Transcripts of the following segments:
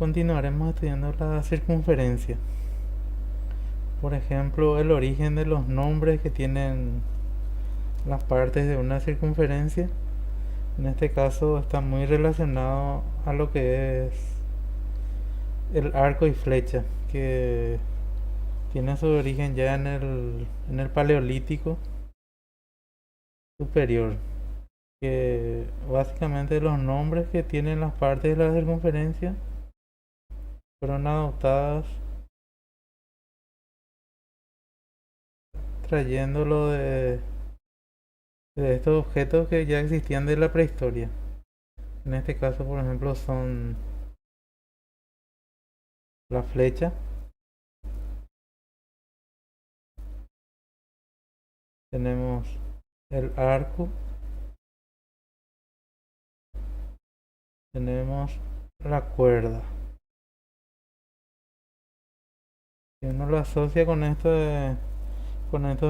continuaremos estudiando la circunferencia. Por ejemplo, el origen de los nombres que tienen las partes de una circunferencia. En este caso está muy relacionado a lo que es el arco y flecha, que tiene su origen ya en el Paleolítico superior, que básicamente los nombres que tienen las partes de la circunferencia fueron adoptadas trayéndolo de estos objetos que ya existían de la prehistoria. En este caso, por ejemplo, son la flecha, tenemos el arco, tenemos la cuerda. Si uno lo asocia con estos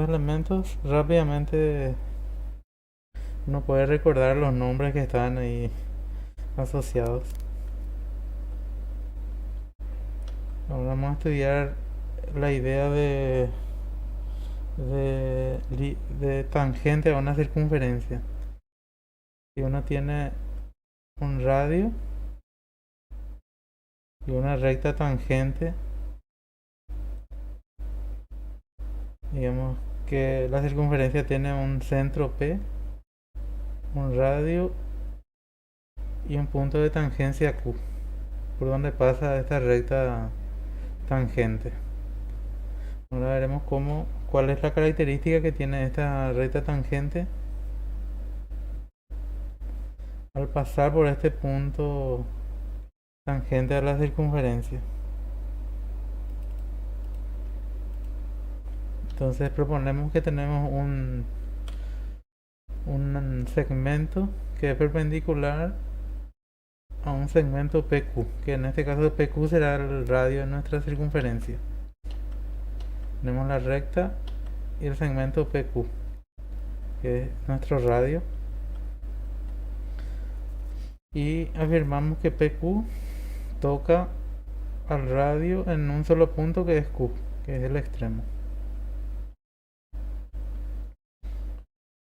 elementos, rápidamente uno puede recordar los nombres que están ahí asociados. Ahora vamos a estudiar la idea de tangente a una circunferencia. Si uno tiene un radio y una recta tangente, digamos que la circunferencia tiene un centro P, un radio y un punto de tangencia Q, por donde pasa esta recta tangente. Ahora veremos cuál es la característica que tiene esta recta tangente al pasar por este punto tangente a la circunferencia. Entonces proponemos que tenemos un segmento que es perpendicular a un segmento PQ, que en este caso PQ será el radio de nuestra circunferencia. Tenemos la recta y el segmento PQ, que es nuestro radio, y afirmamos que PQ toca al radio en un solo punto que es Q, que es el extremo.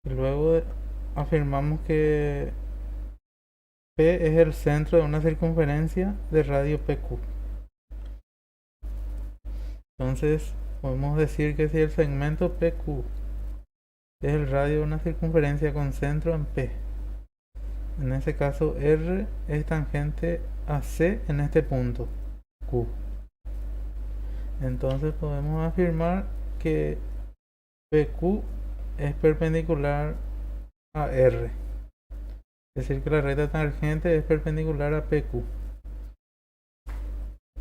Y luego afirmamos que P es el centro de una circunferencia de radio PQ. Entonces podemos decir que si el segmento PQ es el radio de una circunferencia con centro en P, en ese caso R es tangente a C en este punto Q. Entonces podemos afirmar que PQ es perpendicular a R. Es decir, que la recta tangente es perpendicular a PQ.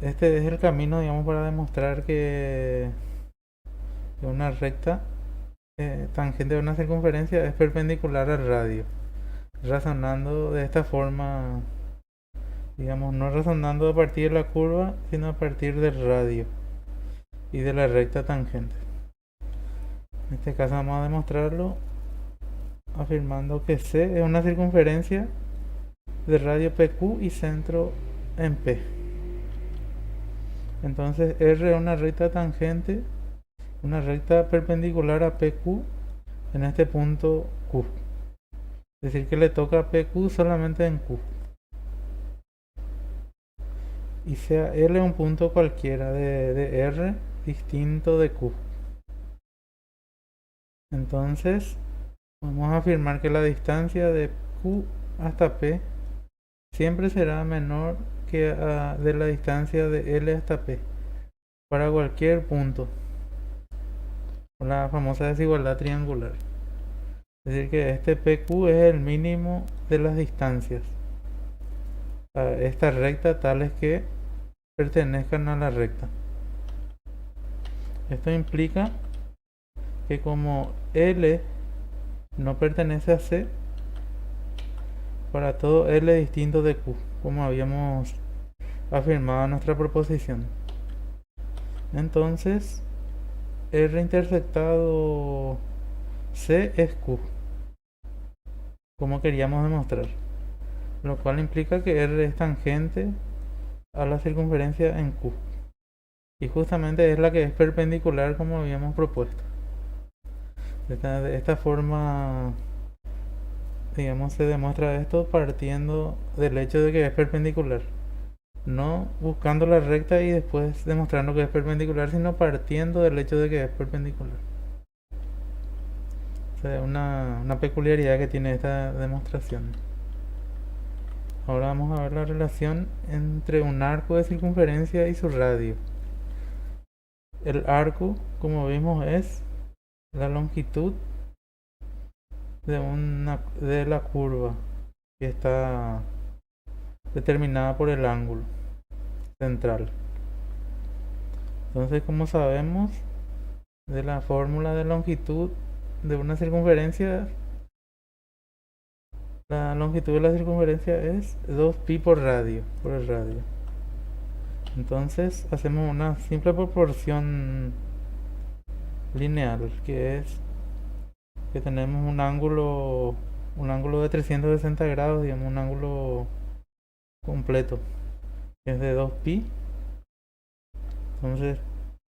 Este es el camino, digamos, para demostrar que una recta tangente de una circunferencia es perpendicular al radio. Razonando de esta forma, digamos, no razonando a partir de la curva, sino a partir del radio y de la recta tangente. En este caso vamos a demostrarlo afirmando que C es una circunferencia de radio PQ y centro en P. Entonces R es una recta tangente, una recta perpendicular a PQ en este punto Q. Es decir, que le toca a PQ solamente en Q. Y sea L un punto cualquiera de R distinto de Q. Entonces vamos a afirmar que la distancia de Q hasta P siempre será menor que de la distancia de L hasta P para cualquier punto, la famosa desigualdad triangular. Es decir, que este PQ es el mínimo de las distancias a esta recta tales que pertenezcan a la recta. Esto implica que como L no pertenece a C, para todo L distinto de Q, como habíamos afirmado en nuestra proposición, entonces R intersectado C es Q, como queríamos demostrar, lo cual implica que R es tangente a la circunferencia en Q. Y justamente es la que es perpendicular como habíamos propuesto. De esta forma, digamos, se demuestra esto partiendo del hecho de que es perpendicular. No buscando la recta y después demostrando que es perpendicular, sino partiendo del hecho de que es perpendicular. O sea, una peculiaridad que tiene esta demostración. Ahora vamos a ver la relación entre un arco de circunferencia y su radio. El arco, como vimos, es la longitud de la curva que está determinada por el ángulo central. Entonces, como sabemos de la fórmula de longitud de una circunferencia, la longitud de la circunferencia es 2pi por el radio. Entonces, hacemos una simple proporción lineal, que es que tenemos un ángulo de 360 grados, digamos, un ángulo completo, que es de 2pi. Entonces,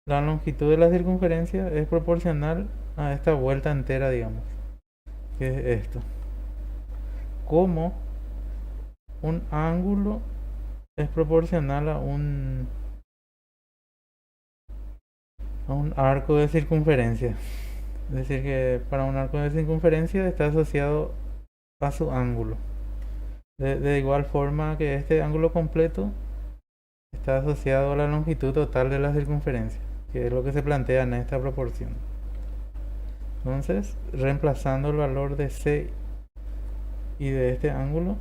la longitud de la circunferencia es proporcional a esta vuelta entera, digamos, que es esto. Como un ángulo es proporcional a un arco de circunferencia. Es decir, que para un arco de circunferencia está asociado a su ángulo. De igual forma que este ángulo completo está asociado a la longitud total de la circunferencia, que es lo que se plantea en esta proporción. Entonces, reemplazando el valor de C y de este ángulo,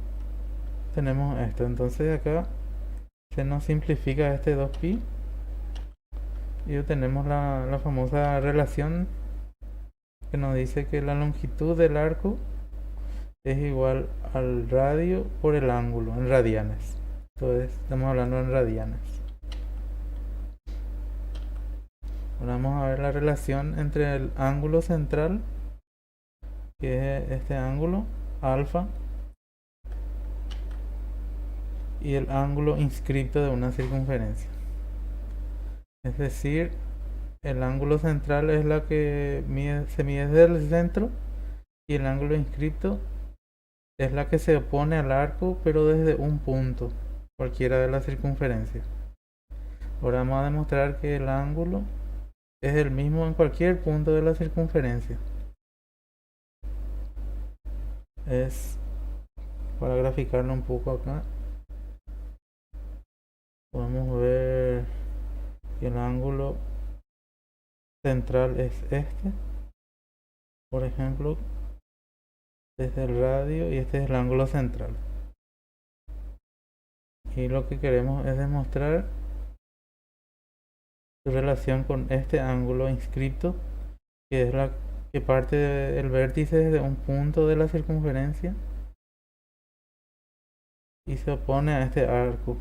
tenemos esto. Entonces acá se nos simplifica este 2pi y obtenemos la famosa relación que nos dice que la longitud del arco es igual al radio por el ángulo en radianes. Entonces estamos hablando en radianes. Ahora vamos a ver la relación entre el ángulo central, que es este ángulo alfa, y el ángulo inscripto de una circunferencia. Es decir, el ángulo central es la que se mide desde el centro y el ángulo inscripto es la que se opone al arco, pero desde un punto, cualquiera de las circunferencias. Ahora vamos a demostrar que el ángulo es el mismo en cualquier punto de la circunferencia. Es para graficarlo un poco acá. Podemos ver que el ángulo central es este. Por ejemplo, desde el radio, y este es el ángulo central. Y lo que queremos es demostrar su relación con este ángulo inscripto, que es la que parte del vértice desde un punto de la circunferencia y se opone a este arco,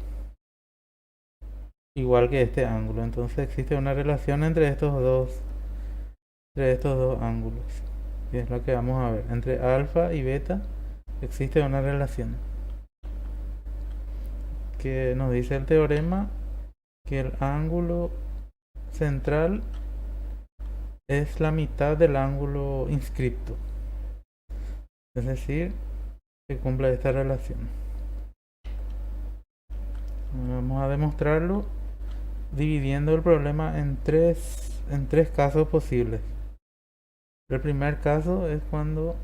igual que este ángulo. Entonces existe una relación entre estos dos ángulos, que es lo que vamos a ver. Entre alfa y beta existe una relación que nos dice el teorema que el ángulo central es la mitad del ángulo inscripto, es decir, que cumple esta relación. Vamos a demostrarlo dividiendo el problema en tres casos posibles. El primer caso es cuando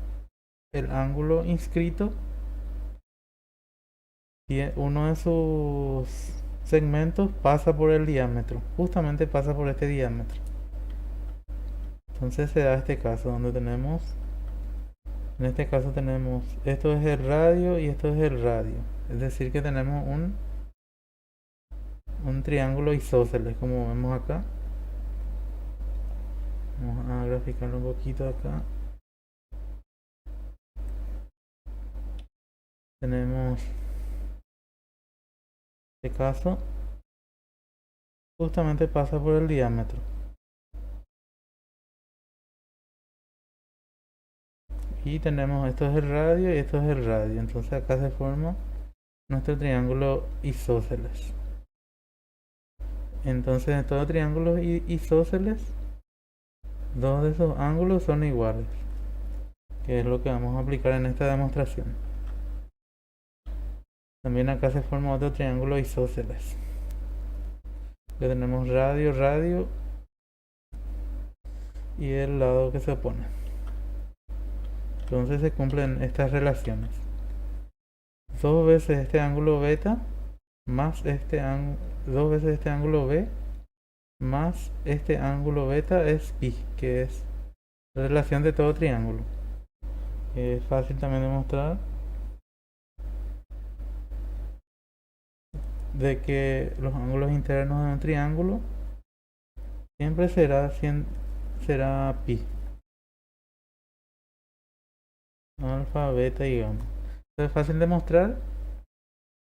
el ángulo inscrito, uno de sus segmentos pasa por el diámetro, justamente pasa por este diámetro. Entonces se da este caso donde tenemos, en este caso tenemos, esto es el radio y esto es el radio. Es decir que tenemos un triángulo isósceles, como vemos acá. Vamos a graficarlo un poquito acá. Tenemos este caso, justamente pasa por el diámetro. Y tenemos, esto es el radio y esto es el radio. Entonces acá se forma nuestro triángulo isósceles. Entonces en todo triángulo isósceles, dos de esos ángulos son iguales, que es lo que vamos a aplicar en esta demostración. También acá se forma otro triángulo isósceles, que tenemos radio, radio y el lado que se opone. Entonces se cumplen estas relaciones. Dos veces este ángulo beta más dos veces este ángulo b más este ángulo beta es pi, que es la relación de todo triángulo. Es fácil también demostrar de que los ángulos internos de un triángulo siempre será pi, alfa, beta y gamma. Es fácil demostrar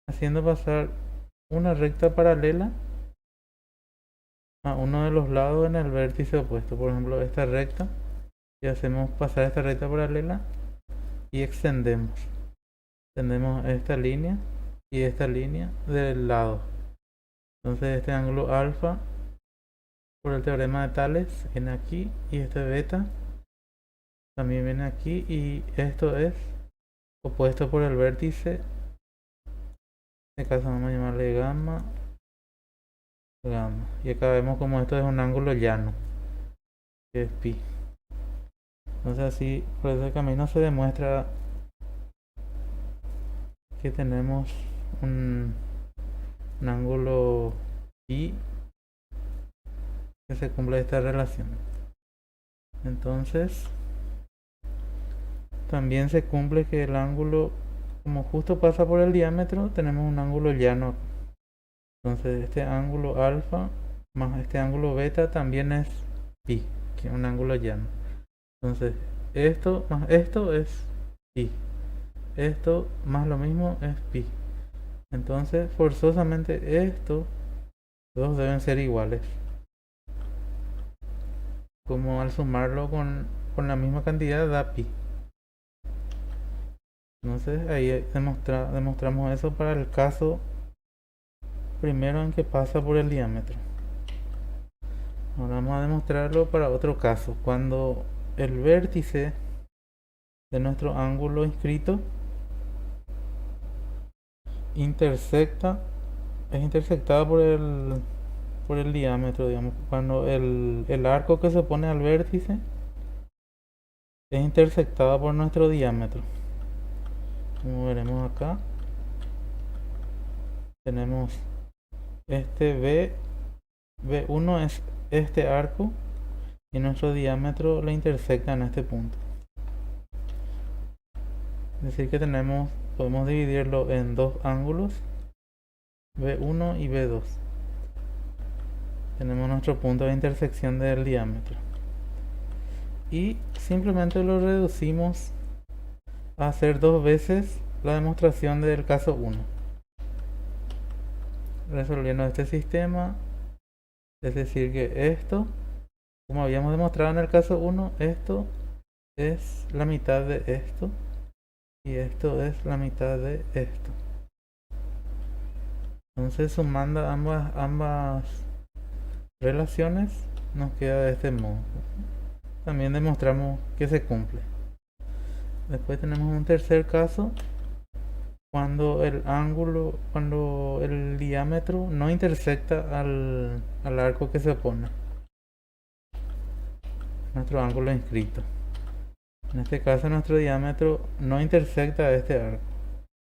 haciendo pasar una recta paralela a uno de los lados en el vértice opuesto. Por ejemplo, esta recta, y hacemos pasar esta recta paralela y extendemos esta línea y esta línea del lado. Entonces este ángulo alfa, por el teorema de Tales, viene aquí, y este beta también viene aquí, y esto es opuesto por el vértice. En este caso vamos a llamarle gamma, gamma, y acá vemos como esto es un ángulo llano, que es pi. Entonces así, por ese camino se demuestra que tenemos un ángulo pi que se cumple esta relación. Entonces también se cumple que el ángulo, como justo pasa por el diámetro, tenemos un ángulo llano. Entonces este ángulo alfa más este ángulo beta también es pi, que es un ángulo llano. Entonces esto más esto es pi, esto más lo mismo es pi. Entonces forzosamente estos dos deben ser iguales, como al sumarlo con la misma cantidad da pi. Entonces ahí demostramos eso para el caso primero en que pasa por el diámetro. Ahora vamos a demostrarlo para otro caso, cuando el vértice de nuestro ángulo inscrito es intersectado por el diámetro, digamos, cuando el arco que se pone al vértice es intersectado por nuestro diámetro. Como veremos acá, tenemos este B1 es este arco y nuestro diámetro le intersecta en este punto. Es decir que podemos dividirlo en dos ángulos, B1 y B2. Tenemos nuestro punto de intersección del diámetro. Y simplemente lo reducimos a hacer dos veces la demostración del caso 1. Resolviendo este sistema, es decir que esto, como habíamos demostrado en el caso 1, esto es la mitad de esto y esto es la mitad de esto. Entonces sumando ambas relaciones nos queda de este modo. También demostramos que se cumple. Después tenemos un tercer caso, cuando el diámetro no intersecta al arco que se opone, nuestro ángulo inscrito. En este caso nuestro diámetro no intersecta a este arco.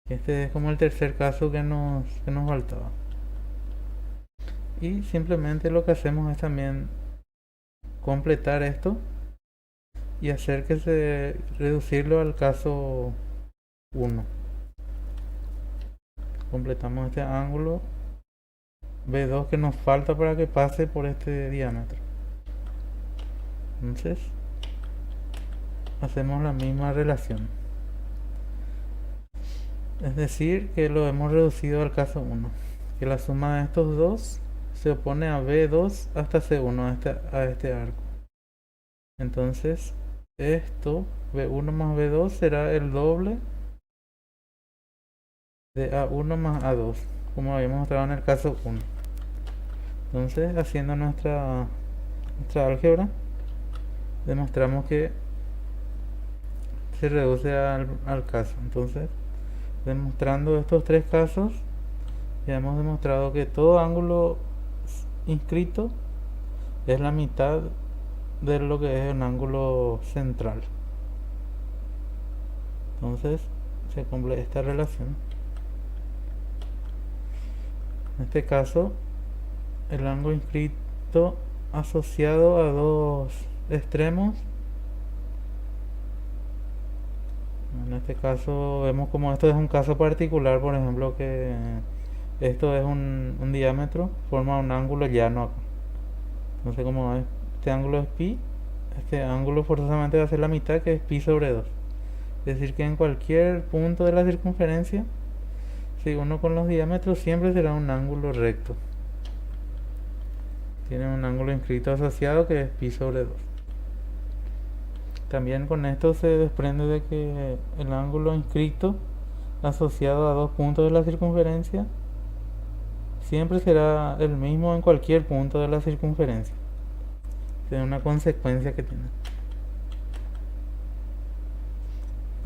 Este es como el tercer caso que nos faltaba. Y simplemente lo que hacemos es también completar esto y reducirlo al caso 1. Completamos este ángulo B2 que nos falta para que pase por este diámetro. Entonces hacemos la misma relación, es decir que lo hemos reducido al caso 1, que la suma de estos dos se opone a B2 hasta C1, a este arco. Entonces esto, B1 más B2, será el doble de A1 más A2, como habíamos mostrado en el caso 1. Entonces, haciendo nuestra álgebra, demostramos que se reduce al caso. Entonces, demostrando estos tres casos, ya hemos demostrado que todo ángulo inscrito es la mitad de lo que es un ángulo central. Entonces, se cumple esta relación. En este caso, el ángulo inscrito asociado a dos extremos. En este caso vemos como esto es un caso particular, por ejemplo, que esto es un diámetro, forma un ángulo llano acá. Entonces como este ángulo es pi, este ángulo forzosamente va a ser la mitad, que es pi sobre 2. Es decir, que en cualquier punto de la circunferencia, si uno con los diámetros, siempre será un ángulo recto. Tiene un ángulo inscrito asociado que es pi sobre 2. También con esto se desprende de que el ángulo inscrito asociado a dos puntos de la circunferencia siempre será el mismo en cualquier punto de la circunferencia. Es una consecuencia que tiene.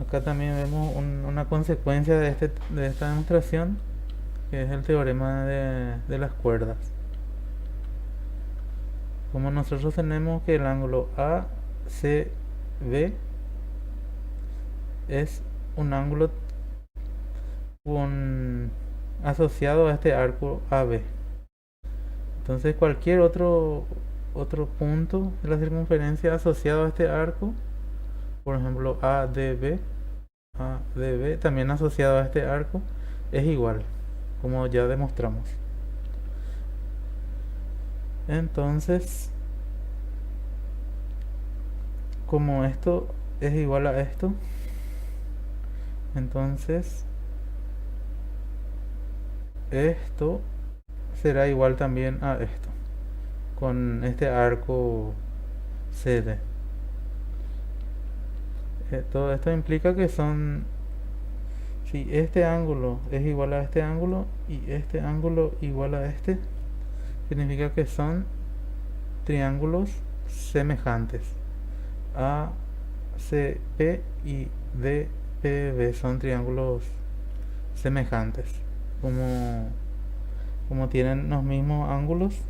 Acá también vemos una consecuencia de esta demostración, que es el teorema de las cuerdas. Como nosotros tenemos que el ángulo ACB es un ángulo asociado a este arco AB. Entonces cualquier otro punto de la circunferencia asociado a este arco, por ejemplo ADB también asociado a este arco, es igual, como ya demostramos. Entonces, como esto es igual a esto, entonces esto será igual también a esto, con este arco CD. Todo esto implica que si este ángulo es igual a este ángulo y este ángulo igual a este, significa que son triángulos semejantes. ACP y DPB son triángulos semejantes, como tienen los mismos ángulos.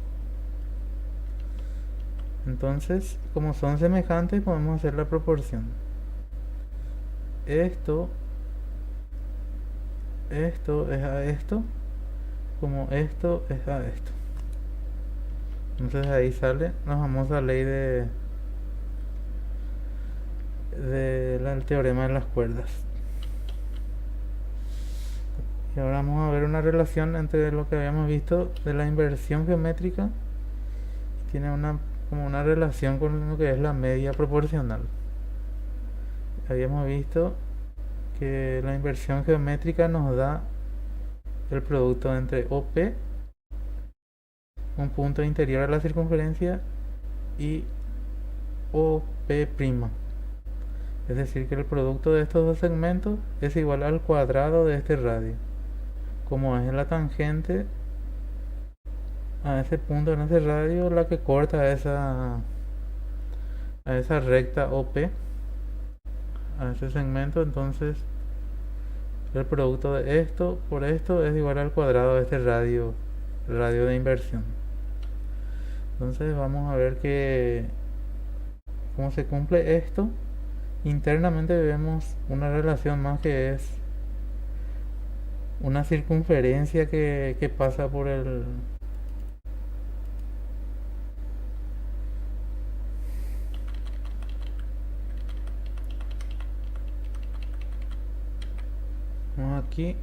Entonces, como son semejantes, podemos hacer la proporción. Esto es a esto, como esto es a esto. Entonces ahí sale la famosa ley del teorema de las cuerdas. Y ahora vamos a ver una relación entre lo que habíamos visto de la inversión geométrica. Tiene como una relación con lo que es la media proporcional. Habíamos visto que la inversión geométrica nos da el producto entre OP, un punto interior a la circunferencia, y OP'. Es decir, que el producto de estos dos segmentos es igual al cuadrado de este radio. Como es la tangente a ese punto en ese radio la que corta a esa recta OP, a ese segmento, entonces el producto de esto por esto es igual al cuadrado de este radio, el radio de inversión. Entonces vamos a ver que cómo se cumple esto. Internamente vemos una relación más, que es una circunferencia que pasa por el vamos aquí,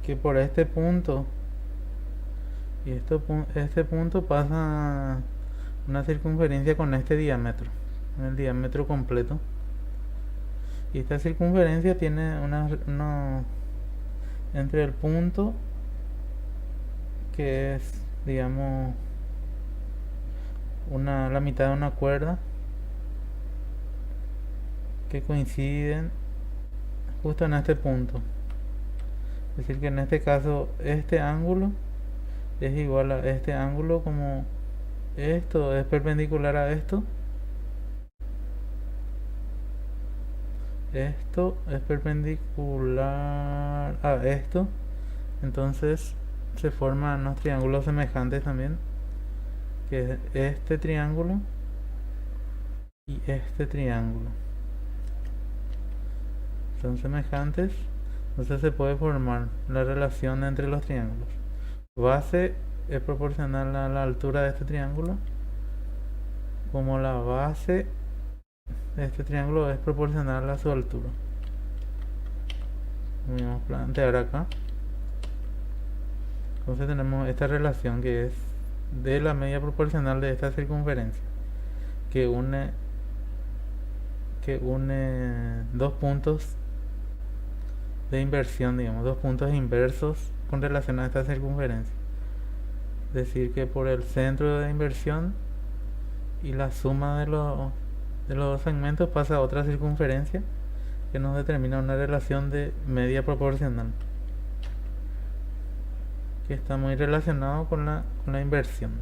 que por este punto y este punto pasa una circunferencia con este diámetro, el diámetro completo, y esta circunferencia tiene una entre el punto, que es, digamos, la mitad de una cuerda, que coinciden justo en este punto. Es decir, que en este caso este ángulo es igual a este ángulo, como esto es perpendicular a esto, esto es perpendicular a esto, entonces se forman unos triángulos semejantes también, que es este triángulo y este triángulo. Son semejantes, entonces se puede formar la relación entre los triángulos. Base es proporcional a la altura de este triángulo, como la base de este triángulo es proporcional a su altura. Vamos a plantear acá. Entonces tenemos esta relación que es de la media proporcional de esta circunferencia, que une dos puntos de inversión, digamos, dos puntos inversos con relación a esta circunferencia. Es decir, que por el centro de inversión y la suma de los dos segmentos pasa a otra circunferencia que nos determina una relación de media proporcional, que está muy relacionado con la inversión.